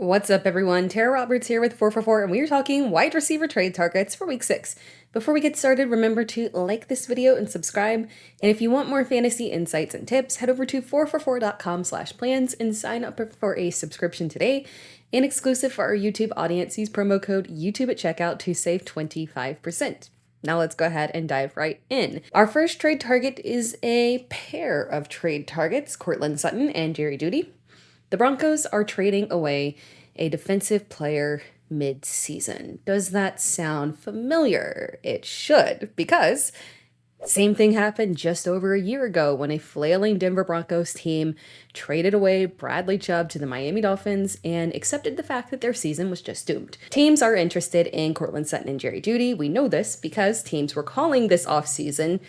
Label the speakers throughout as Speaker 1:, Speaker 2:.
Speaker 1: What's up, everyone? Tara Roberts here with 444, and we are talking wide receiver trade targets for week 6. Before we get started, remember to like this video and subscribe. And if you want more fantasy insights and tips, head over to 444.com/plans and sign up for a subscription today. And exclusive for our YouTube audience, use promo code YouTube at checkout to save 25%. Now let's go ahead and dive right in. Our first trade target is a pair of trade targets, Courtland Sutton and Jeudy. The Broncos are trading away a defensive player mid-season. Does that sound familiar? It should, because same thing happened just over a year ago when a flailing Denver Broncos team traded away Bradley Chubb to the Miami Dolphins and accepted the fact that their season was just doomed. Teams are interested in Courtland Sutton and Jeudy. We know this because teams were calling this offseason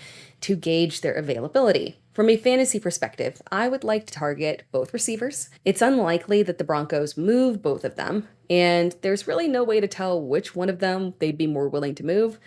Speaker 1: to gauge their availability. From a fantasy perspective, I would like to target both receivers. It's unlikely that the Broncos move both of them, and there's really no way to tell which one of them they'd be more willing to move.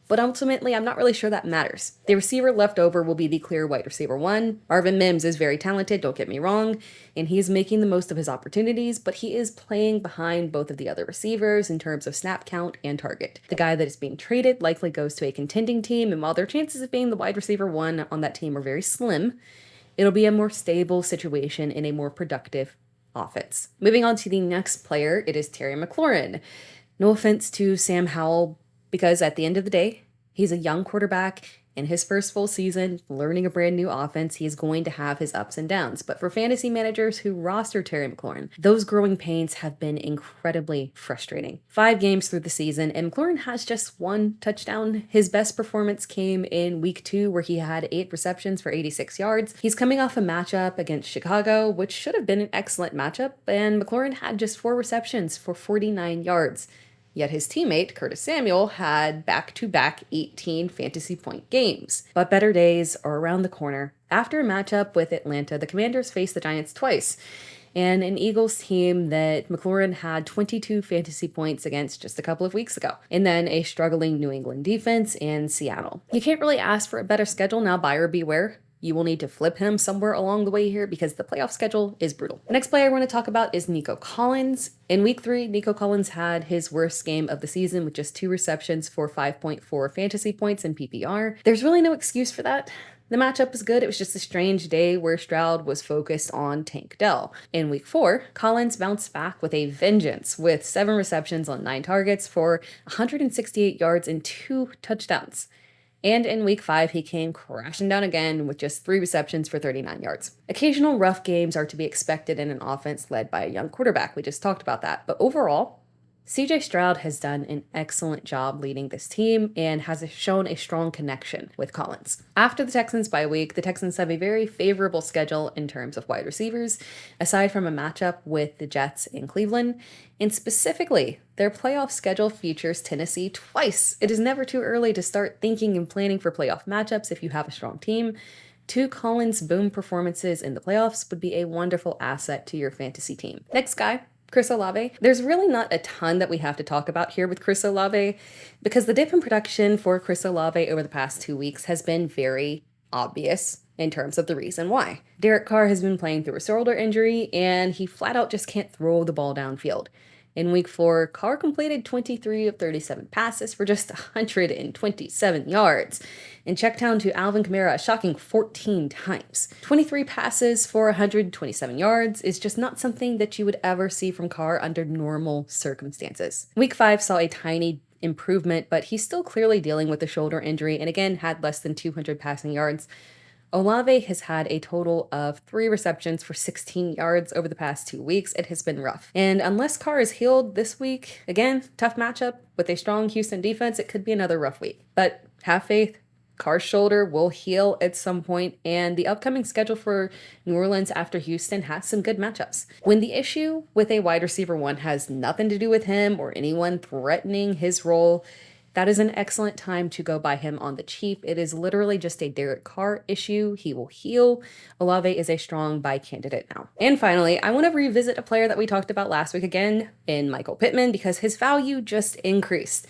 Speaker 1: But ultimately, I'm not really sure that matters. The receiver left over will be the clear wide receiver 1. Marvin Mims is very talented, don't get me wrong, and he's making the most of his opportunities, but he is playing behind both of the other receivers in terms of snap count and target. The guy that is being traded likely goes to a contending team, and while their chances of being the wide receiver 1 on that team are very slim, it'll be a more stable situation in a more productive offense. Moving on to the next player, it is Terry McLaurin. No offense to Sam Howell, because at the end of the day, he's a young quarterback in his first full season, learning a brand new offense. He's going to have his ups and downs. But for fantasy managers who roster Terry McLaurin, those growing pains have been incredibly frustrating. 5 games through the season, and McLaurin has just 1 touchdown. His best performance came in week 2, where he had 8 receptions for 86 yards. He's coming off a matchup against Chicago, which should have been an excellent matchup, and McLaurin had just 4 receptions for 49 yards. Yet his teammate, Curtis Samuel, had back-to-back 18 fantasy point games. But better days are around the corner. After a matchup with Atlanta, the Commanders faced the Giants twice, and an Eagles team that McLaurin had 22 fantasy points against just a couple of weeks ago. And then a struggling New England defense in Seattle. You can't really ask for a better schedule now, buyer beware. You will need to flip him somewhere along the way here because the playoff schedule is brutal. The next player I want to talk about is Nico Collins. In week 3, Nico Collins had his worst game of the season with just 2 receptions for 5.4 fantasy points in PPR. There's really no excuse for that. The matchup was good. It was just a strange day where Stroud was focused on Tank Dell. In week 4, Collins bounced back with a vengeance with 7 receptions on 9 targets for 168 yards and 2 touchdowns. And in week 5, he came crashing down again with just 3 receptions for 39 yards. Occasional rough games are to be expected in an offense led by a young quarterback. We just talked about that. But overall, CJ Stroud has done an excellent job leading this team and has shown a strong connection with Collins. After the Texans bye week, the Texans have a very favorable schedule in terms of wide receivers, aside from a matchup with the Jets in Cleveland. And specifically, their playoff schedule features Tennessee twice. It is never too early to start thinking and planning for playoff matchups if you have a strong team. 2 Collins boom performances in the playoffs would be a wonderful asset to your fantasy team. Next guy, Chris Olave. There's really not a ton that we have to talk about here with Chris Olave because the dip in production for Chris Olave over the past 2 weeks has been very obvious in terms of the reason why. Derek Carr has been playing through a shoulder injury and he flat out just can't throw the ball downfield. In week 4, Carr completed 23 of 37 passes for just 127 yards and checked down to Alvin Kamara a shocking 14 times. 23 passes for 127 yards is just not something that you would ever see from Carr under normal circumstances. Week 5 saw a tiny improvement, but he's still clearly dealing with a shoulder injury and again had less than 200 passing yards. Olave has had a total of 3 receptions for 16 yards over the past 2 weeks. It has been rough. And unless Carr is healed this week, again, tough matchup with a strong Houston defense, it could be another rough week. But have faith. Carr's shoulder will heal at some point, and the upcoming schedule for New Orleans after Houston has some good matchups. When the issue with a wide receiver 1 has nothing to do with him or anyone threatening his role, that is an excellent time to go buy him on the cheap. It is literally just a Derek Carr issue. He will heal. Olave is a strong buy candidate now. And finally, I want to revisit a player that we talked about last week again in Michael Pittman because his value just increased.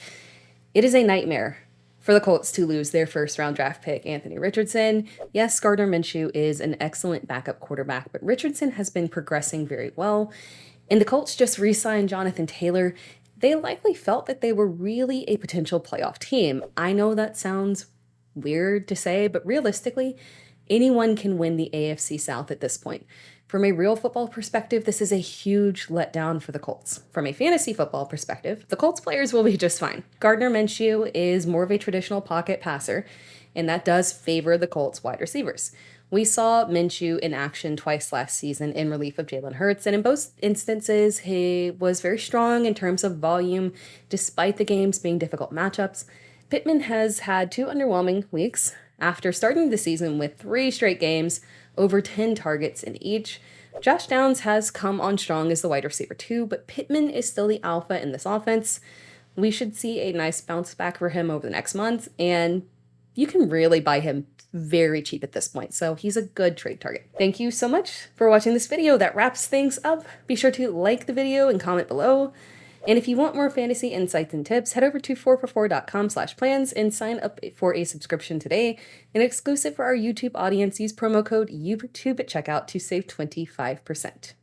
Speaker 1: It is a nightmare for the Colts to lose their first-round draft pick, Anthony Richardson. Yes, Gardner Minshew is an excellent backup quarterback, but Richardson has been progressing very well. And the Colts just re-signed Jonathan Taylor. They likely felt that they were really a potential playoff team. I know that sounds weird to say, but realistically, anyone can win the AFC South at this point. From a real football perspective, this is a huge letdown for the Colts. From a fantasy football perspective, the Colts players will be just fine. Gardner Minshew is more of a traditional pocket passer, and that does favor the Colts wide receivers. We saw Minshew in action twice last season in relief of Jalen Hurts, and in both instances, he was very strong in terms of volume, despite the games being difficult matchups. Pittman has had 2 underwhelming weeks after starting the season with 3 straight games, over 10 targets in each. Josh Downs has come on strong as the wide receiver too, but Pittman is still the alpha in this offense. We should see a nice bounce back for him over the next month, and you can really buy him very cheap at this point, so he's a good trade target. Thank you so much for watching this video. That wraps things up. Be sure to like the video and comment below. And if you want more fantasy insights and tips, head over to 4for4.com/plans and sign up for a subscription today. And exclusive for our YouTube audience, use promo code YouTube at checkout to save 25%.